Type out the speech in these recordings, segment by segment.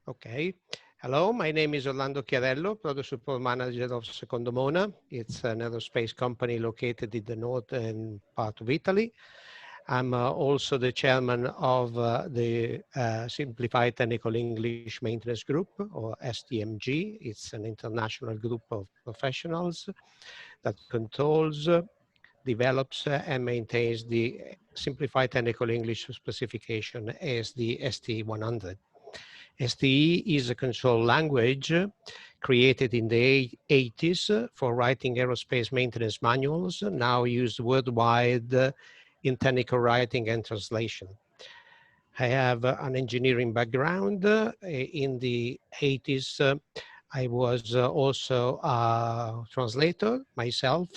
Okay. Hello, my name is Orlando Chiarello, product support manager of Secondo Mona. It's an aerospace company located in the northern part of Italy. I'm also the chairman of the Simplified Technical English Maintenance Group, or STMG. It's an international group of professionals that controls, develops, and maintains the Simplified Technical English Specification as the ST100. STE is a control language created in the 80s for writing aerospace maintenance manuals, now used worldwide in technical writing and translation. I have an engineering background. In the 80s, I was also a translator myself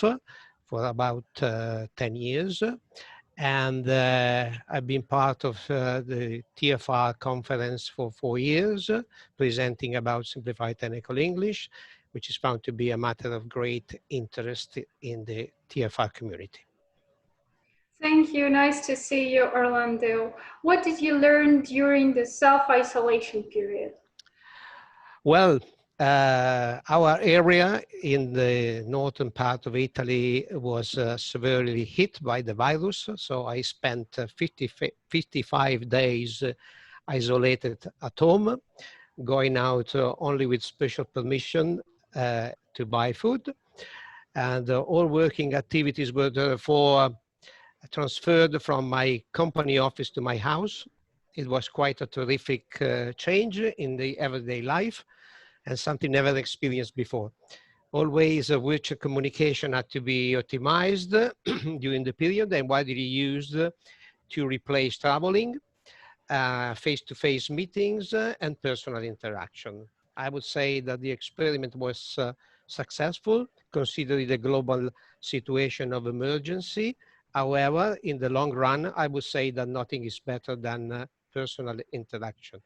for about 10 years. And I've been part of the TFR conference for 4 years, presenting about simplified technical English, which is found to be a matter of great interest in the TFR community. Thank you. Nice to see you, Orlando. What did you learn during the self-isolation period? Well, our area in the northern part of Italy was severely hit by the virus. So I spent 55 days isolated at home, going out only with special permission to buy food. And all working activities were therefore transferred from my company office to my house. It was quite a terrific change in the everyday life and something never experienced before. Always virtual communication had to be optimized during the period and widely used to replace traveling, face-to-face meetings and personal interaction. I would say that the experiment was successful considering the global situation of emergency. However, in the long run, I would say that nothing is better than personal interaction.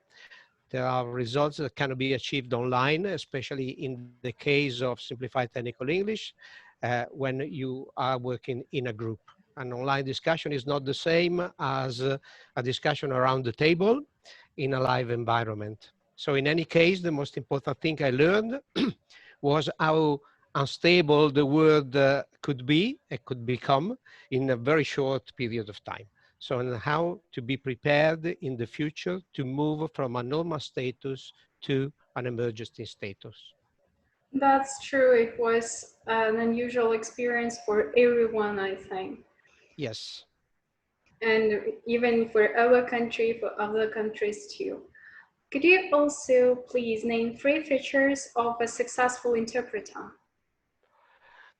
There are results that cannot be achieved online, especially in the case of simplified technical English, when you are working in a group. An online discussion is not the same as a discussion around the table in a live environment. So in any case, the most important thing I learned was how unstable the world could be, it could become in a very short period of time. So and how to be prepared in the future to move from a normal status to an emergency status. That's true. It was an unusual experience for everyone, I think. Yes. And even for our country, for other countries too. Could you also please name 3 features of a successful interpreter?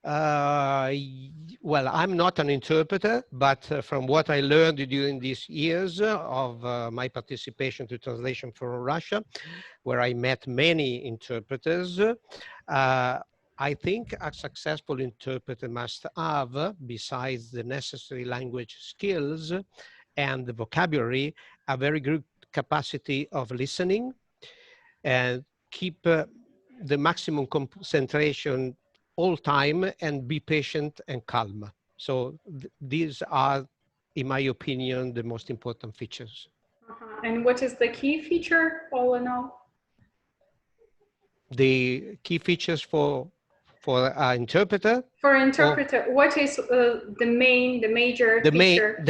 Well, I'm not an interpreter, but from what I learned during these years of my participation to translation from Russia, where I met many interpreters, I think a successful interpreter must have, besides the necessary language skills and the vocabulary, a very good capacity of listening and keep the maximum concentration all time and be patient and calm. So these are, in my opinion, the most important features. And what is the key feature, all in all? The key features for an interpreter? For interpreter, what is the major feature?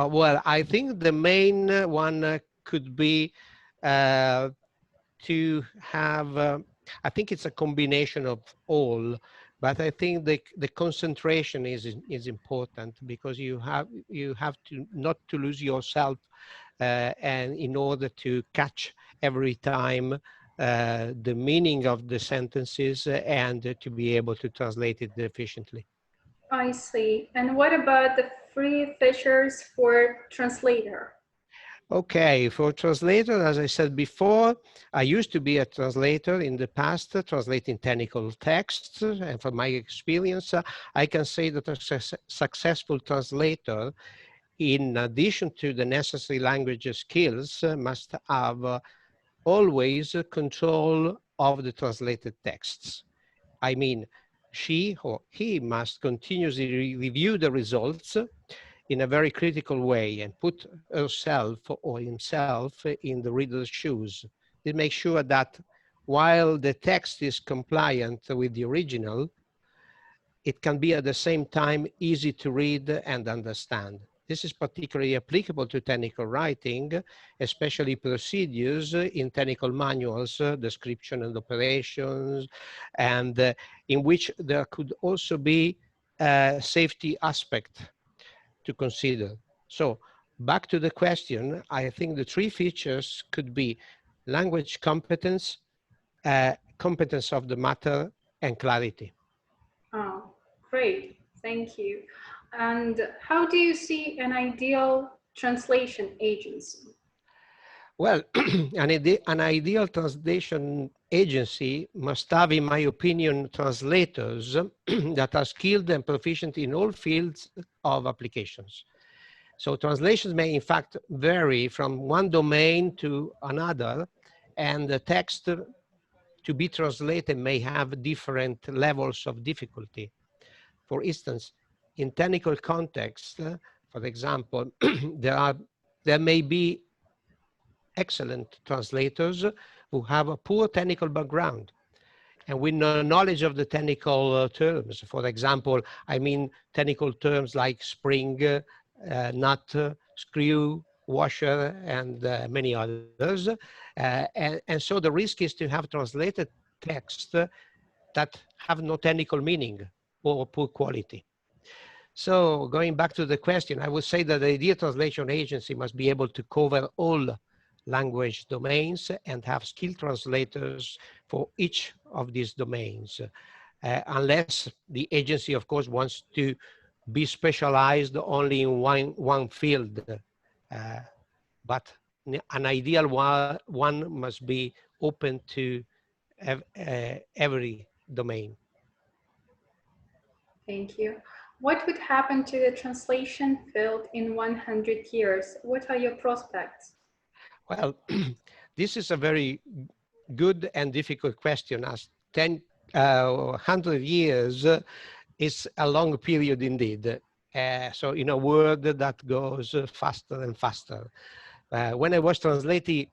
Well, I think the main one could be to have, I think it's a combination of all, but I think the concentration is important because you have to not to lose yourself and in order to catch every time the meaning of the sentences and to be able to translate it efficiently. I see. And what about the 3 features for translator? Okay, for translator, as I said before, I used to be a translator in the past, translating technical texts. And from my experience, I can say that a successful translator, in addition to the necessary language skills, must have always control of the translated texts. I mean, she or he must continuously review the results in a very critical way and put herself or himself in the reader's shoes it makes sure that while the text is compliant with the original, it can be at the same time easy to read and understand. This is particularly applicable to technical writing, especially procedures in technical manuals, description and operations, and in which there could also be a safety aspect to consider. So back to the question, I think the three features could be language competence, competence of the matter, and clarity. Oh, great. Thank you. And how do you see an ideal translation agency? Well, an ideal translation agency must have, in my opinion, translators that are skilled and proficient in all fields of applications. So translations may in fact vary from one domain to another, and the text to be translated may have different levels of difficulty. For instance, in technical contexts, for example, there may be excellent translators who have a poor technical background and with no knowledge of the technical terms. For example, I mean technical terms like spring, nut, screw, washer, and many others. And so the risk is to have translated text that have no technical meaning or poor quality. So going back to the question, I would say that the ideal translation agency must be able to cover all language domains and have skilled translators for each of these domains, unless the agency, of course, wants to be specialized only in one field. But an ideal one must be open to every domain. Thank you. What would happen to the translation field in 100 years? What are your prospects? Well, this is a very good and difficult question, as 100 years is a long period indeed. So in a world that goes faster and faster. When I was translating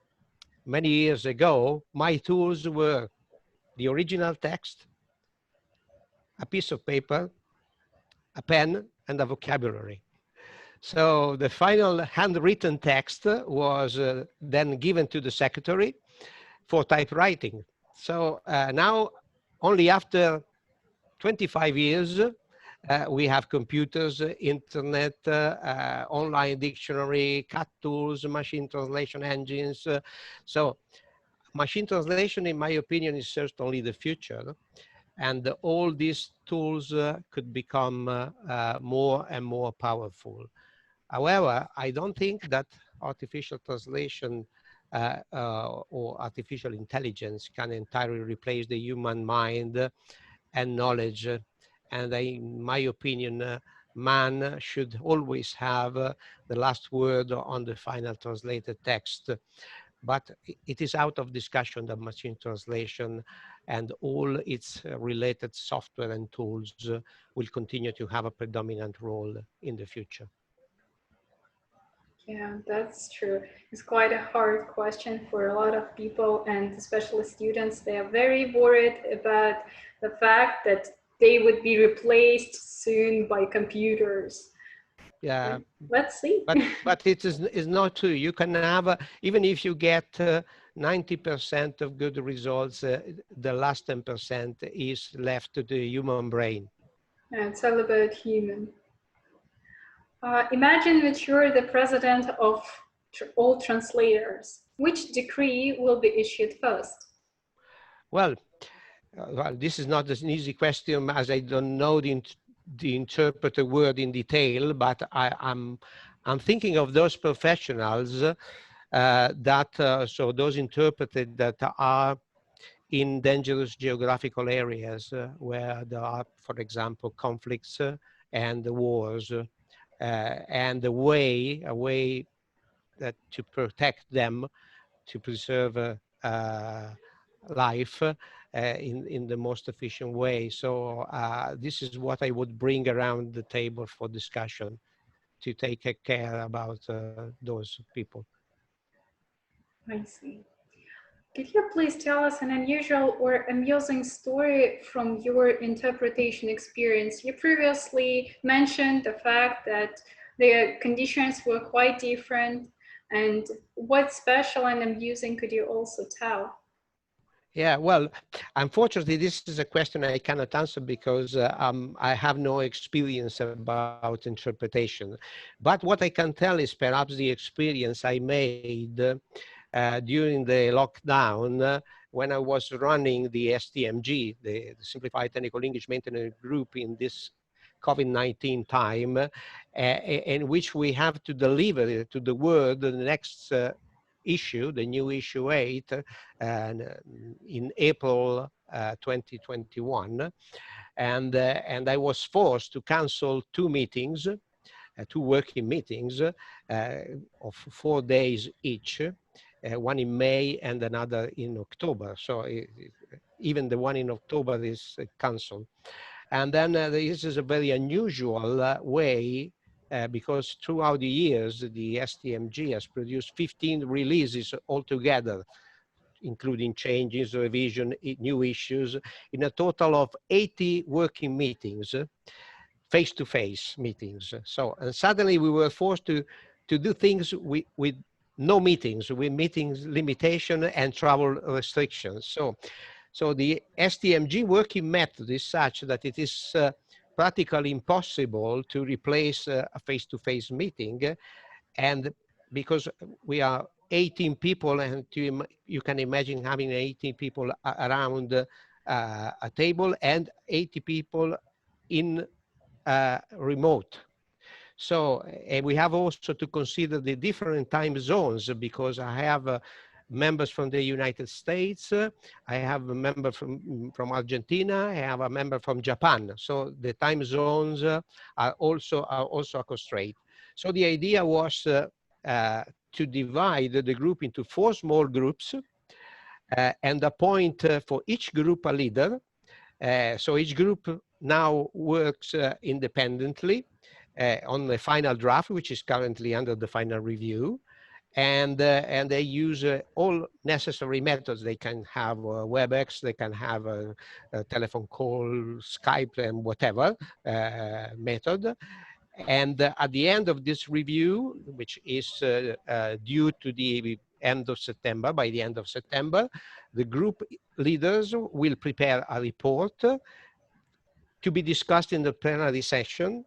many years ago, my tools were the original text, a piece of paper, a pen, and a vocabulary. So the final handwritten text was then given to the secretary for typewriting. So now, only after 25 years, we have computers, internet, online dictionary, cat tools, machine translation engines. So machine translation, in my opinion, is certainly the future. And all these tools could become more and more powerful. However, I don't think that artificial translation or artificial intelligence can entirely replace the human mind and knowledge. And in my opinion, man should always have the last word on the final translated text. But it is out of discussion that machine translation and all its related software and tools will continue to have a predominant role in the future. Yeah, that's true. It's quite a hard question for a lot of people, and especially students. They are very worried about the fact that they would be replaced soon by computers. Yeah, let's see. but it is not true. You can have, even if you get 90% of good results, the last 10% is left to the human brain. Yeah, it's all about human. Imagine that you're the president of all translators. Which decree will be issued first? Well, this is not an easy question, as I don't know the interpreter word in detail, but I'm thinking of those professionals so those interpreted that are in dangerous geographical areas where there are, for example, conflicts and wars, and a way that to protect them, to preserve life in the most efficient way. So this is what I would bring around the table for discussion, to take care about those people. I see. Could you please tell us an unusual or amusing story from your interpretation experience? You previously mentioned the fact that the conditions were quite different, and what special and amusing could you also tell? Yeah, well, unfortunately, this is a question I cannot answer because I have no experience about interpretation. But what I can tell is perhaps the experience I made during the lockdown when I was running the STEMG, the Simplified Technical English Maintenance Group in this COVID-19 time, in which we have to deliver to the world the next issue, the new issue 8, in April 2021. And I was forced to cancel two meetings, two working meetings of 4 days each, one in May and another in October. So even the one in October is canceled. And then this is a very unusual way because throughout the years, the STMG has produced 15 releases altogether, including changes, revision, new issues, in a total of 80 working meetings, face-to-face meetings. So, and suddenly we were forced to do things with no meetings, with meetings limitation and travel restrictions. So the STMG working method is such that it is practically impossible to replace a face-to-face meeting. And because we are 18 people, and you can imagine having 18 people around a table and 80 people in remote. So we have also to consider the different time zones, because I have members from the United States, I have a member from Argentina, I have a member from Japan. So the time zones are also a constraint. So the idea was to divide the group into 4 small groups and appoint for each group a leader. So each group now works independently on the final draft, which is currently under the final review. And they use all necessary methods. They can have WebEx, they can have a telephone call, Skype, and whatever method. And at the end of this review, which is due to the end of September, by the end of September, the group leaders will prepare a report to be discussed in the plenary session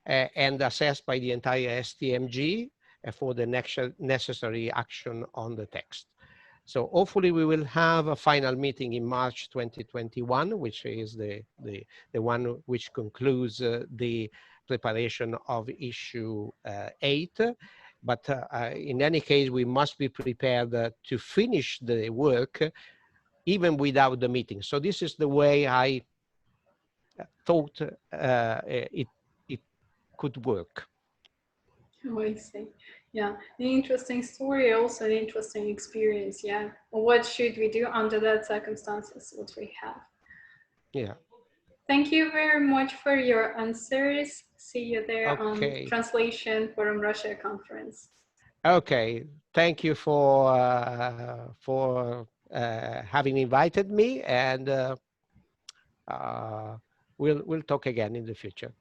and assessed by the entire STMG for the next necessary action on the text. So hopefully we will have a final meeting in March 2021, which is the one which concludes the preparation of issue 8. But in any case, we must be prepared to finish the work even without the meeting. So this is the way I thought it could work. Oh, I see. Yeah, an interesting story, also an interesting experience. Yeah, what should we do under that circumstances? What we have. Yeah. Thank you very much for your answers. See you there on Okay. Translation Forum Russia conference. Okay. Thank you for having invited me, and we'll talk again in the future.